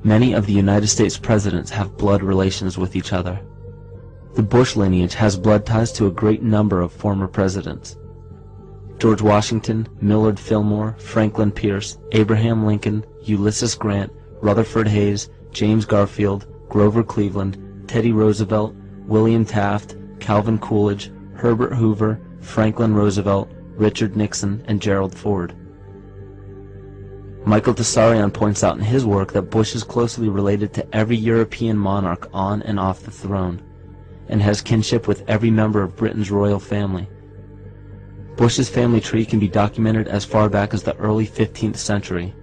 Many of the United States presidents have blood relations with each other. The Bush lineage has blood ties to a great number of former presidents. George Washington, Millard Fillmore, Franklin Pierce, Abraham Lincoln, Ulysses Grant, Rutherford Hayes, James Garfield, Grover Cleveland, Teddy Roosevelt, William Taft, Calvin Coolidge, Herbert Hoover, Franklin Roosevelt, Richard Nixon, and Gerald Ford. Michael Tessarion points out in his work that Bush is closely related to every European monarch on and off the throne, and has kinship with every member of Britain's royal family. Bush's family tree can be documented as far back as the early 15th century.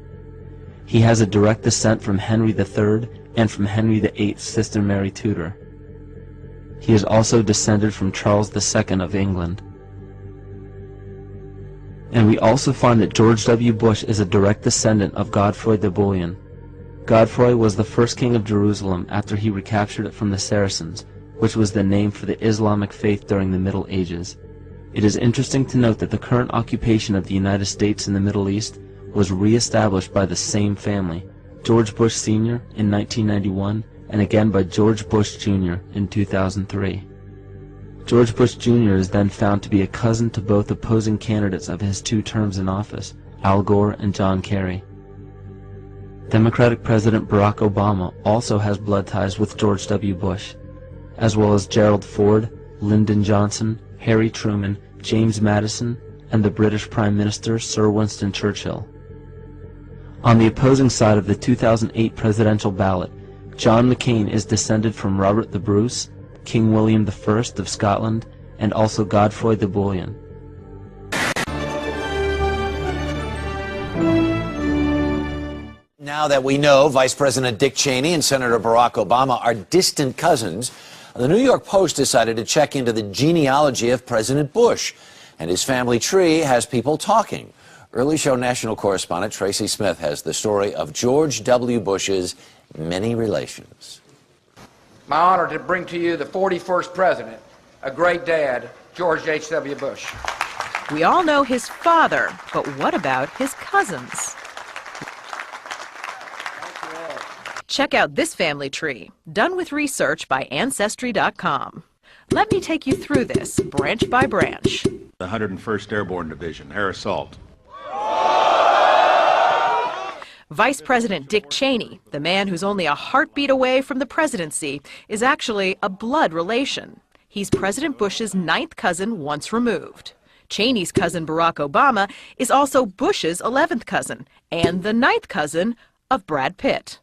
He has a direct descent from Henry III and from Henry VIII's sister Mary Tudor. He is also descended from Charles II of England. And we also find that George W. Bush is a direct descendant of Godfrey the Bullion. Godfrey was the first king of Jerusalem after he recaptured it from the Saracens, which was the name for the Islamic faith during the Middle Ages. It is interesting to note that the current occupation of the United States in the Middle East was re-established by the same family, George Bush Sr. in 1991, and again by George Bush Jr. in 2003. George Bush Jr. is then found to be a cousin to both opposing candidates of his 2 terms in office, Al Gore and John Kerry. Democratic President Barack Obama also has blood ties with George W. Bush, as well as Gerald Ford, Lyndon Johnson, Harry Truman, James Madison, and the British Prime Minister Sir Winston Churchill. On the opposing side of the 2008 presidential ballot, John McCain is descended from Robert the Bruce, King William I of Scotland, and also Godfrey the Bullion. Now that we know Vice President Dick Cheney and Senator Barack Obama are distant cousins, the New York Post decided to check into the genealogy of President Bush, and his family tree has people talking. Early Show national correspondent Tracy Smith has the story of George W. Bush's many relations. My honor to bring to you the 41st president, a great dad, George H.W. Bush. We all know his father, but what about his cousins? Check out this family tree, done with research by Ancestry.com. Let me take you through this, branch by branch. The 101st Airborne Division, Air Assault. Vice President Dick Cheney, the man who's only a heartbeat away from the presidency, is actually a blood relation. He's President Bush's 9th cousin once removed. Cheney's cousin Barack Obama is also Bush's 11th cousin and the 9th cousin of Brad Pitt.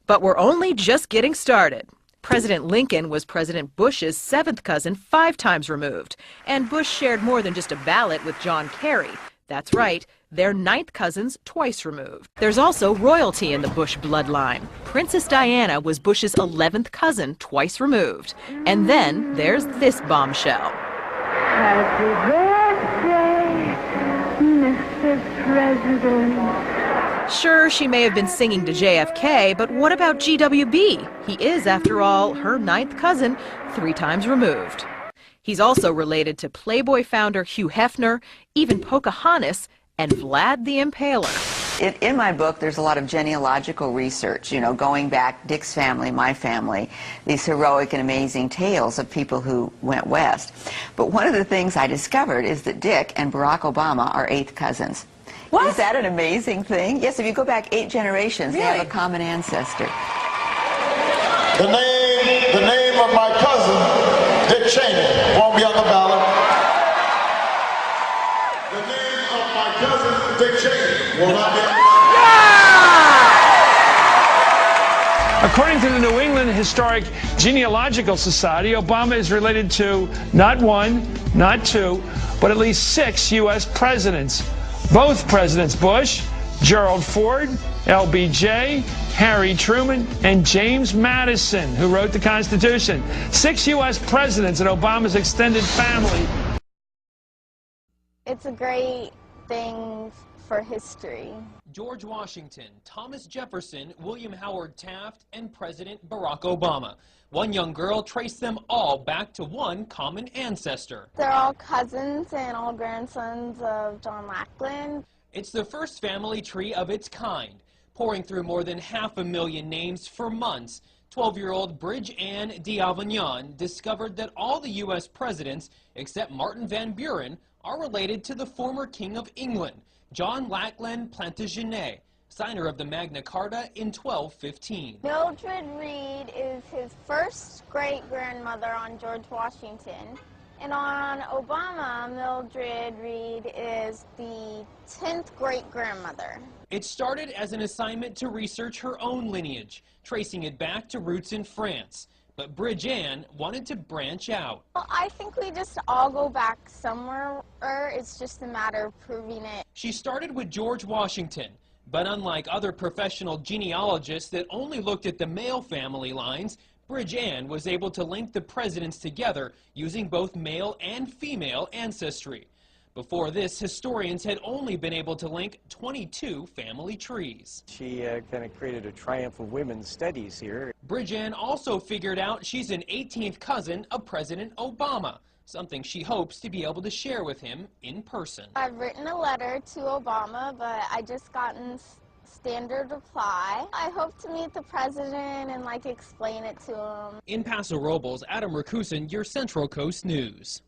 But we're only just getting started. President Lincoln was President Bush's 7th cousin 5 times removed, and Bush shared more than just a ballot with John Kerry. That's right, they're 9th cousins twice removed. There's also royalty in the Bush bloodline. Princess Diana was Bush's 11th cousin twice removed. And then there's this bombshell. Happy birthday, Mr. President. Sure, she may have been singing to JFK, but what about GWB? He is, after all, her 9th cousin 3 times removed. He's also related to Playboy founder Hugh Hefner, even Pocahontas, and Vlad the Impaler. In my book, there's a lot of genealogical research, going back, Dick's family, my family, these heroic and amazing tales of people who went west. But one of the things I discovered is that Dick and Barack Obama are 8th cousins. What? Is that an amazing thing? Yes, if you go back 8 generations, really? They have a common ancestor. The name of my cousin, Dick Cheney, won't be on the ballot. The name of my cousin, Dick Cheney, will not be on the ballot. Yeah! According to the New England Historic Genealogical Society, Obama is related to not 1, not 2, but at least 6 U.S. presidents. Both Presidents Bush, Gerald Ford, LBJ, Harry Truman, and James Madison, who wrote the Constitution. 6 U.S. presidents in Obama's extended family. It's a great thing for history. George Washington, Thomas Jefferson, William Howard Taft, and President Barack Obama. One young girl traced them all back to one common ancestor. They're all cousins and all grandsons of John Lackland. It's the first family tree of its kind. Pouring through more than 500,000 names for months, 12-year-old Bridge-Ann D'Avignon discovered that all the U.S. presidents, except Martin Van Buren, are related to the former King of England, John Lackland Plantagenet, signer of the Magna Carta in 1215. Mildred Reed is his first great-grandmother on George Washington. And on Obama, Mildred Reed is the 10th great-grandmother. It started as an assignment to research her own lineage, tracing it back to roots in France. But Bridge-Ann wanted to branch out. Well, I think we just all go back somewhere. It's just a matter of proving it. She started with George Washington, but unlike other professional genealogists that only looked at the male family lines, Bridge-Ann was able to link the presidents together using both male and female ancestry. Before this, historians had only been able to link 22 family trees. She kind of created a triumph of women's studies here. Bridge-Ann also figured out she's an 18th cousin of President Obama, something she hopes to be able to share with him in person. I've written a letter to Obama, but I just gotten standard reply. I hope to meet the president and explain it to him. In Paso Robles, Adam Rakusin, your Central Coast News.